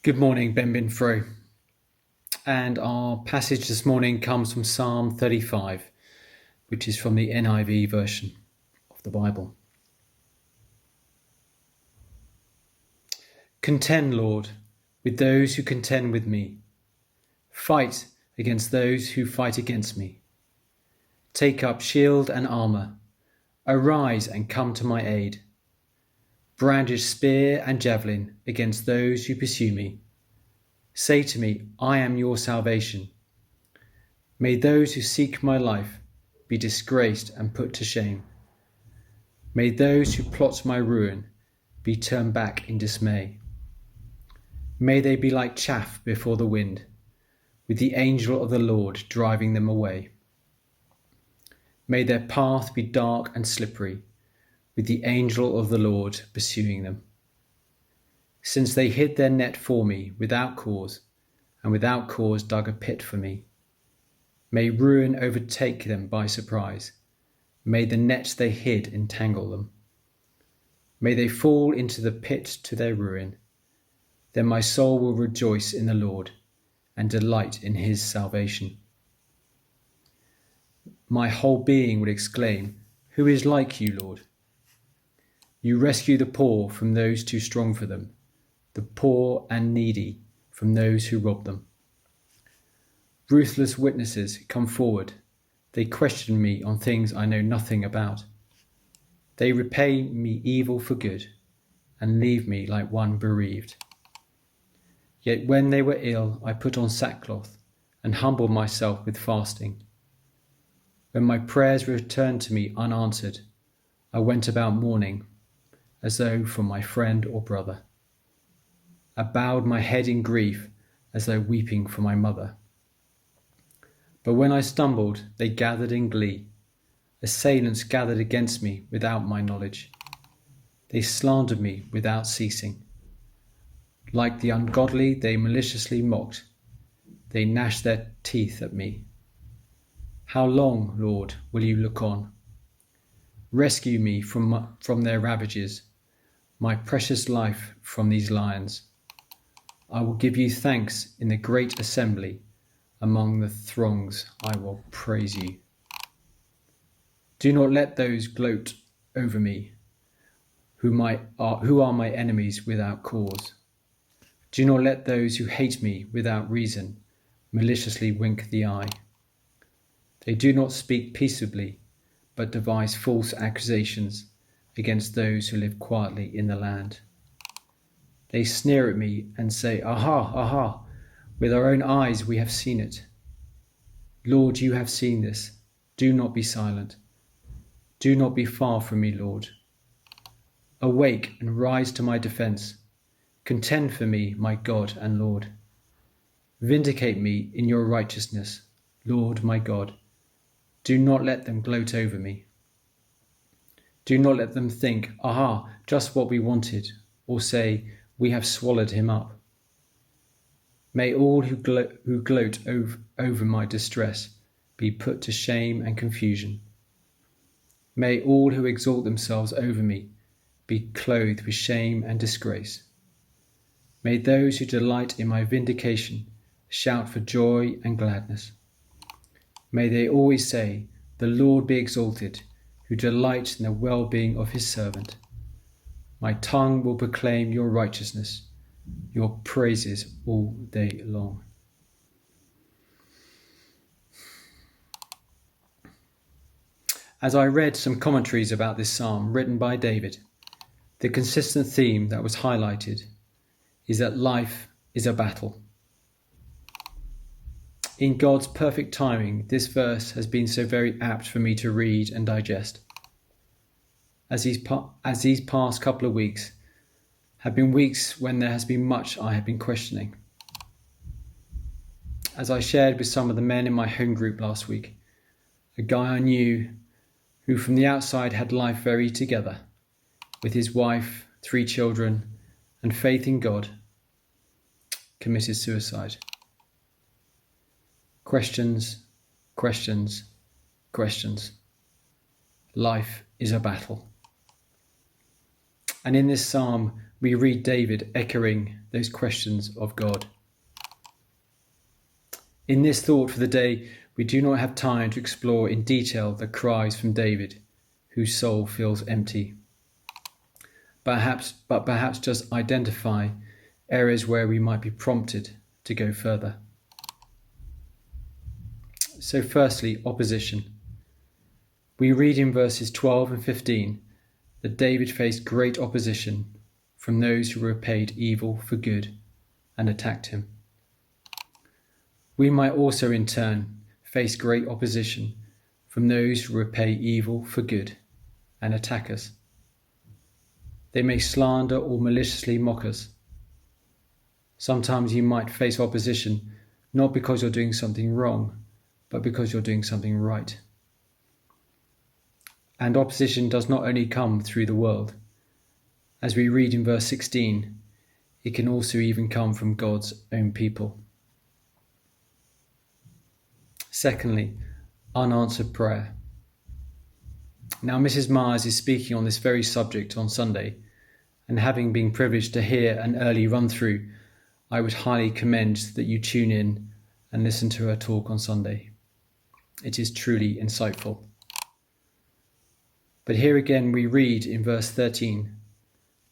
Good morning, BenBinFro. And our passage this morning comes from Psalm 35, which is from the NIV version of the Bible. Contend, Lord, with those who contend with me. Fight against those who fight against me. Take up shield and armour. Arise and come to my aid. Brandish spear and javelin against those who pursue me. Say to me, I am your salvation. May those who seek my life be disgraced and put to shame. May those who plot my ruin be turned back in dismay. May they be like chaff before the wind, with the angel of the Lord driving them away. May their path be dark and slippery, with the angel of the Lord pursuing them. Since they hid their net for me without cause, and without cause dug a pit for me. May ruin overtake them by surprise. May the nets they hid entangle them. May they fall into the pit to their ruin. Then my soul will rejoice in the Lord and delight in his salvation. My whole being would exclaim, Who is like you, Lord? You rescue the poor from those too strong for them, the poor and needy from those who rob them. Ruthless witnesses come forward. They question me on things I know nothing about. They repay me evil for good and leave me like one bereaved. Yet when they were ill, I put on sackcloth and humbled myself with fasting. When my prayers returned to me unanswered, I went about mourning, as though for my friend or brother. I bowed my head in grief, as though weeping for my mother. But when I stumbled, they gathered in glee. Assailants gathered against me without my knowledge. They slandered me without ceasing. Like the ungodly, they maliciously mocked. They gnashed their teeth at me. How long, Lord, will you look on? Rescue me from their ravages, my precious life from these lions. I will give you thanks in the great assembly. Among the throngs I will praise you. Do not let those gloat over me, who are my enemies without cause. Do not let those who hate me without reason maliciously wink the eye. They do not speak peaceably, but devise false accusations against those who live quietly in the land. They sneer at me and say, Aha, aha, with our own eyes we have seen it. Lord, you have seen this. Do not be silent. Do not be far from me, Lord. Awake and rise to my defense. Contend for me, my God and Lord. Vindicate me in your righteousness, Lord my God. Do not let them gloat over me. Do not let them think, Aha, just what we wanted, or say, We have swallowed him up. May all who gloat over my distress be put to shame and confusion. May all who exalt themselves over me be clothed with shame and disgrace. May those who delight in my vindication shout for joy and gladness. May they always say, The Lord be exalted, who delights in the well-being of his servant. My tongue will proclaim your righteousness, your praises all day long. As I read some commentaries about this psalm written by David, the consistent theme that was highlighted is that life is a battle. In God's perfect timing, this verse has been so very apt for me to read and digest. As these past couple of weeks have been weeks when there has been much I have been questioning. As I shared with some of the men in my home group last week, a guy I knew who from the outside had life very together, with his wife, 3 children, and faith in God, committed suicide. Questions, questions, questions. Life is a battle. And in this psalm, we read David echoing those questions of God. In this thought for the day, we do not have time to explore in detail the cries from David, whose soul feels empty. But perhaps just identify areas where we might be prompted to go further. So firstly, opposition. We read in verses 12 and 15 that David faced great opposition from those who repaid evil for good and attacked him. We might also in turn face great opposition from those who repay evil for good and attack us. They may slander or maliciously mock us. Sometimes you might face opposition not because you're doing something wrong, but because you're doing something right. And opposition does not only come through the world. As we read in verse 16, it can also even come from God's own people. Secondly, unanswered prayer. Now, Mrs. Myers is speaking on this very subject on Sunday, and having been privileged to hear an early run-through, I would highly commend that you tune in and listen to her talk on Sunday. It is truly insightful. But here again we read in verse 13,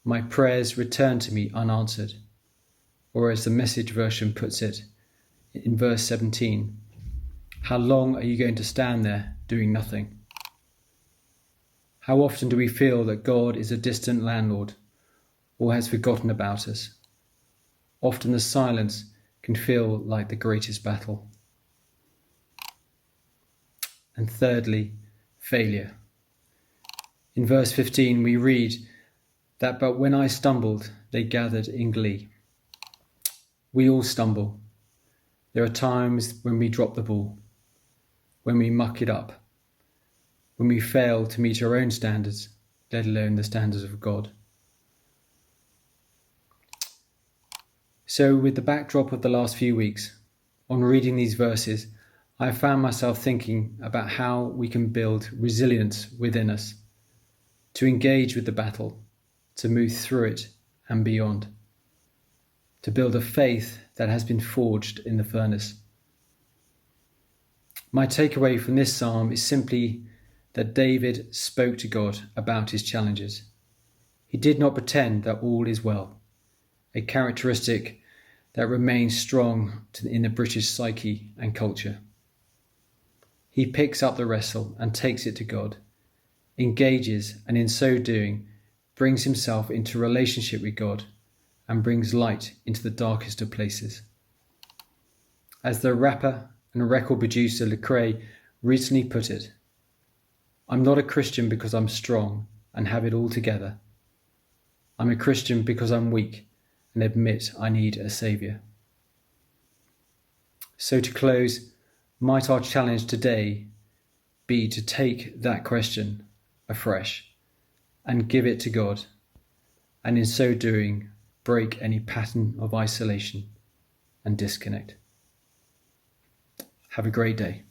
"My prayers return to me unanswered," or as the Message version puts it, in verse 17, "How long are you going to stand there doing nothing?" How often do we feel that God is a distant landlord or has forgotten about us? Often the silence can feel like the greatest battle. And thirdly, failure. In verse 15 we read that, "But when I stumbled, they gathered in glee." We all stumble. There are times when we drop the ball, when we muck it up, when we fail to meet our own standards, let alone the standards of God. So with the backdrop of the last few weeks, on reading these verses, I found myself thinking about how we can build resilience within us, to engage with the battle, to move through it and beyond, to build a faith that has been forged in the furnace. My takeaway from this psalm is simply that David spoke to God about his challenges. He did not pretend that all is well, a characteristic that remains strong in the British psyche and culture. He picks up the wrestle and takes it to God, engages, and in so doing, brings himself into relationship with God and brings light into the darkest of places. As the rapper and record producer Lecrae recently put it, "I'm not a Christian because I'm strong and have it all together. I'm a Christian because I'm weak and admit I need a saviour." So to close, might our challenge today be to take that question afresh and give it to God, and in so doing, break any pattern of isolation and disconnect. Have a great day.